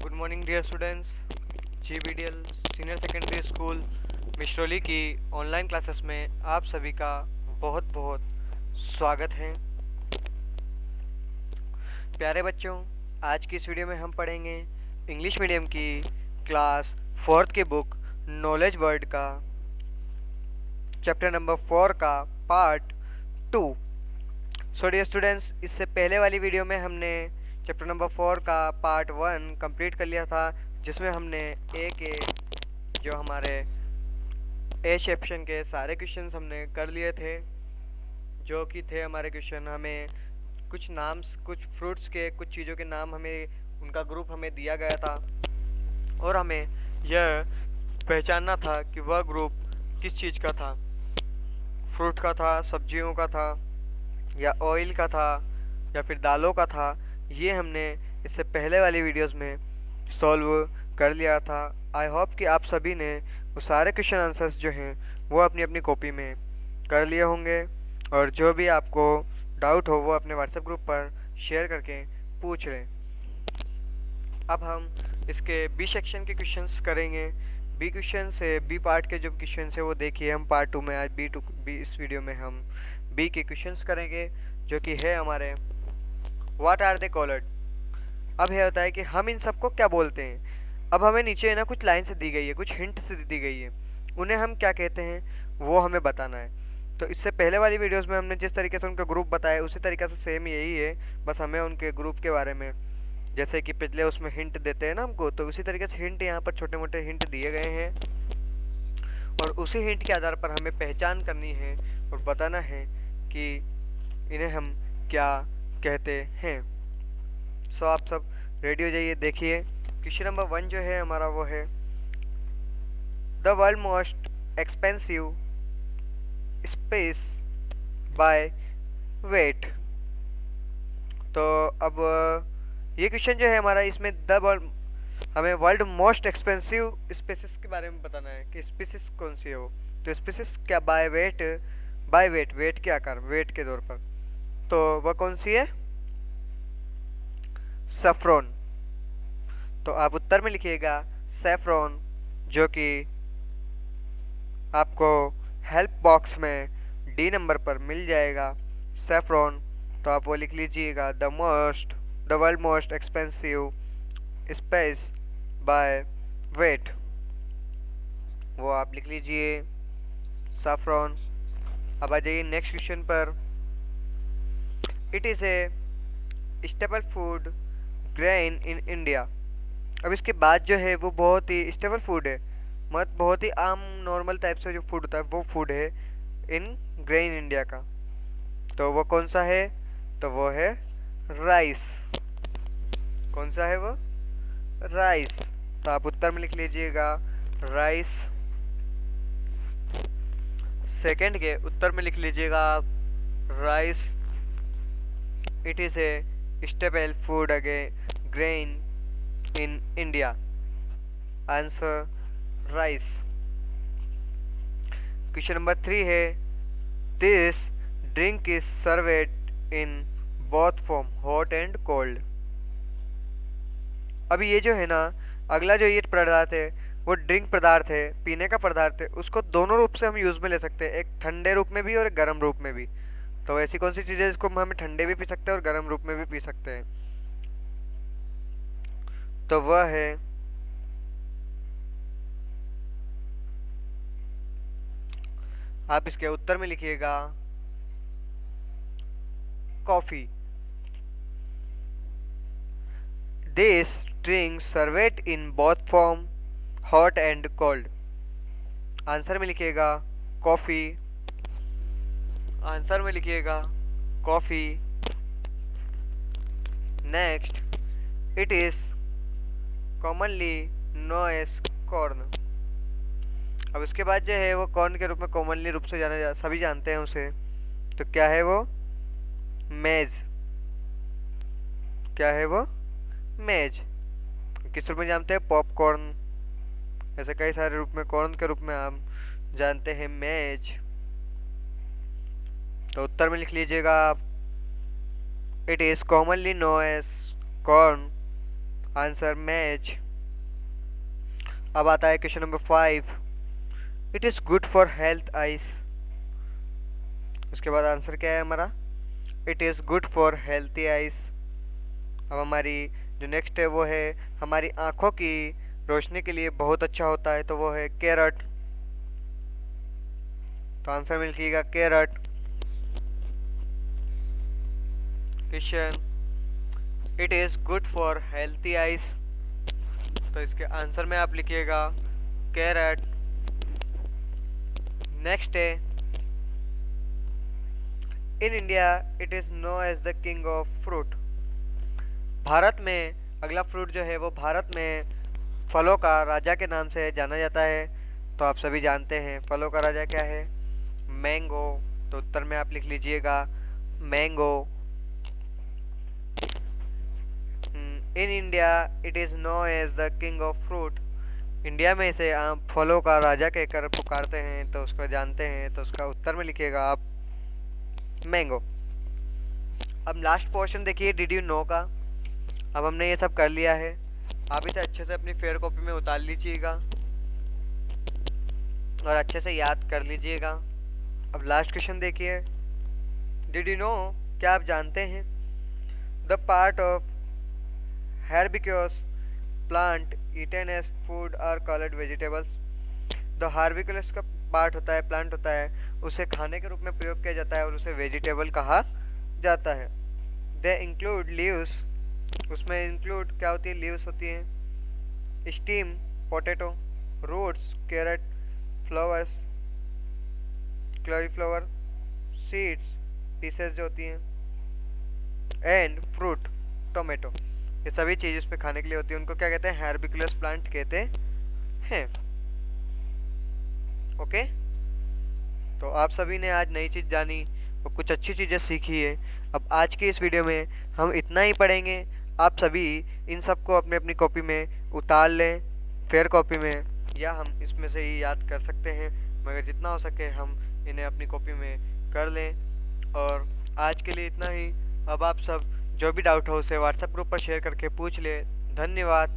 Good morning dear students. GBDL senior secondary school Mishrauli की online classes में आप सभी का बहुत बहुत स्वागत है। प्यारे बच्चों, आज की इस वीडियो में हम पढ़ेंगे इंग्लिश मीडियम की क्लास 4th की बुक नॉलेज वर्ड का चैप्टर नंबर 4 का पार्ट 2। सो डियर स्टूडेंट्स, इससे पहले वाली वीडियो में हमने चैप्टर नंबर 4 का पार्ट 1 कंप्लीट कर लिया था, जिसमें हमने ए के जो हमारे ए सेक्शन के सारे क्वेश्चंस हमने कर लिए थे। जो कि थे हमारे क्वेश्चन, हमें कुछ नाम्स, कुछ फ्रूट्स के, कुछ चीज़ों के नाम, हमें उनका ग्रुप हमें दिया गया था और हमें यह पहचानना था कि वह ग्रुप किस चीज़ का था। फ्रूट का था, सब्जियों का था, या ऑयल का था, या फिर दालों का था। ये हमने इससे पहले वाली वीडियोस में सॉल्व कर लिया था। आई होप कि आप सभी ने वो सारे क्वेश्चन आंसर्स जो हैं वो अपनी अपनी कॉपी में कर लिए होंगे, और जो भी आपको डाउट हो वो अपने व्हाट्सएप ग्रुप पर शेयर करके पूछ लें। अब हम इसके बी सेक्शन के क्वेश्चंस करेंगे। बी क्वेश्चन से बी पार्ट के जो क्वेश्चन है वो देखिए हम पार्ट 2 में। आज बी इस वीडियो में हम बी के क्वेश्चंस करेंगे, जो कि है हमारे व्हाट आर दे कॉल्ड। अब यह होता है कि हम इन सबको क्या बोलते हैं। अब हमें नीचे है ना कुछ लाइन से दी गई है, कुछ हिंट से दी गई है, उन्हें हम क्या कहते हैं वो हमें बताना है। तो इससे पहले वाली वीडियोस में हमने जिस तरीके से उनका ग्रुप बताया उसी तरीके से सेम यही है, बस हमें उनके ग्रुप के बारे में, जैसे कि पिछले उसमें हिंट देते हैं ना हमको, तो उसी तरीके से हिंट यहाँ पर छोटे मोटे हिंट दिए गए हैं, और उसी हिंट के आधार पर हमें पहचान करनी है और बताना है कि इन्हें हम क्या कहते हैं। सो आप सब रेडी हो जाइए। देखिए क्वेश्चन नंबर 1 जो है हमारा वो है the world most expensive space by weight. तो अब ये क्वेश्चन जो है हमारा, इसमें द वर्ल्ड, हमें वर्ल्ड मोस्ट एक्सपेंसिव स्पेसिस के बारे में बताना है कि स्पीसीज कौन सी है वो। तो स्पीसीज क्या by weight, by weight, weight के आकार, वेट के तौर पर, तो वह कौन सी है? सैफरॉन। तो आप उत्तर में लिखिएगा सैफरॉन, जो कि आपको हेल्प बॉक्स में डी नंबर पर मिल जाएगा, सैफरॉन। तो आप वो लिख लीजिएगा the world most expensive space by weight, वो आप लिख लीजिए सैफरॉन। अब आ जाइए नेक्स्ट क्वेश्चन पर। It is A staple food grain in India. अब इसके बाद जो है वो बहुत ही स्टेबल फूड है, मत बहुत ही आम नॉर्मल टाइप से जो फूड होता है वो फूड है इन ग्रेन इंडिया का। तो वो कौन सा है? तो वो है राइस। कौन सा है वो? राइस। तो आप उत्तर में लिख लीजिएगा राइस। सेकंड के उत्तर में लिख लीजिएगा आप rice. It is a stable food again grain in India. Answer rice. Question number 3 है this drink is served in both form hot and cold. अभी ये जो है ना, अगला जो ये पदार्थ है वो ड्रिंक पदार्थ है, पीने का पदार्थ है, उसको दोनों रूप से हम यूज में ले सकते हैं, एक ठंडे रूप में भी और एक गर्म रूप में भी। तो ऐसी कौन सी चीज़ है जिसको हम ठंडे भी पी सकते हैं और गर्म रूप में भी पी सकते हैं? तो वह है आप इसके उत्तर में लिखिएगा coffee. This drink served in both form hot and cold. Answer में लिखिएगा कॉफी। आंसर में लिखिएगा coffee. Next, it is commonly no as corn. अब इसके बाद जो है वो कॉर्न के रूप में कॉमनली रूप से सभी जानते हैं उसे। तो क्या है वो? मेज। क्या है वो? मेज। किस रूप में जानते हैं? पॉपकॉर्न। ऐसे कई सारे रूप में कॉर्न के रूप में हम जानते हैं मेज। तो उत्तर में लिख लीजिएगा आप it is commonly no as corn answer maize. अब आता है question number 5। It is good for health eyes. उसके बाद आंसर क्या है हमारा? It is good for healthy eyes. अब हमारी जो नेक्स्ट है वो है हमारी आँखों की रोशनी के लिए बहुत अच्छा होता है, तो वो है कैरट। तो आंसर मिलेगा carrot. Question, it is good for healthy eyes, तो इसके आंसर में आप लिखिएगा कैरट। नेक्स्ट है in India it is known as the king of fruit. भारत में अगला फ्रूट जो है वो भारत में फलों का राजा के नाम से जाना जाता है। तो आप सभी जानते हैं फलों का राजा क्या है? मैंगो। तो उत्तर में आप लिख लीजिएगा mango. In India it is known as the king of fruit. India में इसे आप फलों का राजा कहकर पुकारते हैं, तो उसको जानते हैं, तो उसका उत्तर में लिखिएगा आप मैंगो। अब लास्ट पोर्शन देखिए डिड यू नो का। अब हमने ये सब कर लिया है, आप इसे अच्छे से अपनी फेयर कॉपी में उतार लीजिएगा और अच्छे से याद कर लीजिएगा। अब लास्ट क्वेश्चन देखिए, डिड यू नो, क्या आप जानते हैं? The part of herbaceous plant eaten as food are called vegetables। The herbaceous का पार्ट होता है, प्लांट होता है, उसे खाने के रूप में प्रयोग किया जाता है और उसे वेजिटेबल कहा जाता है। दे इंक्लूड लीव्स, उसमें इंक्लूड क्या होती है? लीव्स होती हैं। Stem potato, roots carrot, flowers cauliflower, seeds pieces जो होती हैं, एंड फ्रूट टोमेटो। ये सभी चीज़ उस पे खाने के लिए होती है, उनको क्या कहते हैं? हैर्बिकुलस प्लांट कहते हैं। ओके, तो आप सभी ने आज नई चीज़ जानी और कुछ अच्छी चीज़ें सीखी है। अब आज की इस वीडियो में हम इतना ही पढ़ेंगे। आप सभी इन सब को अपनी अपनी कॉपी में उतार लें, फेयर कॉपी में, या हम इसमें से ही याद कर सकते हैं, मगर जितना हो सके हम इन्हें अपनी कॉपी में कर लें। और आज के लिए इतना ही। अब आप सब जो भी डाउट हो उसे व्हाट्सएप ग्रुप पर शेयर करके पूछ ले। धन्यवाद।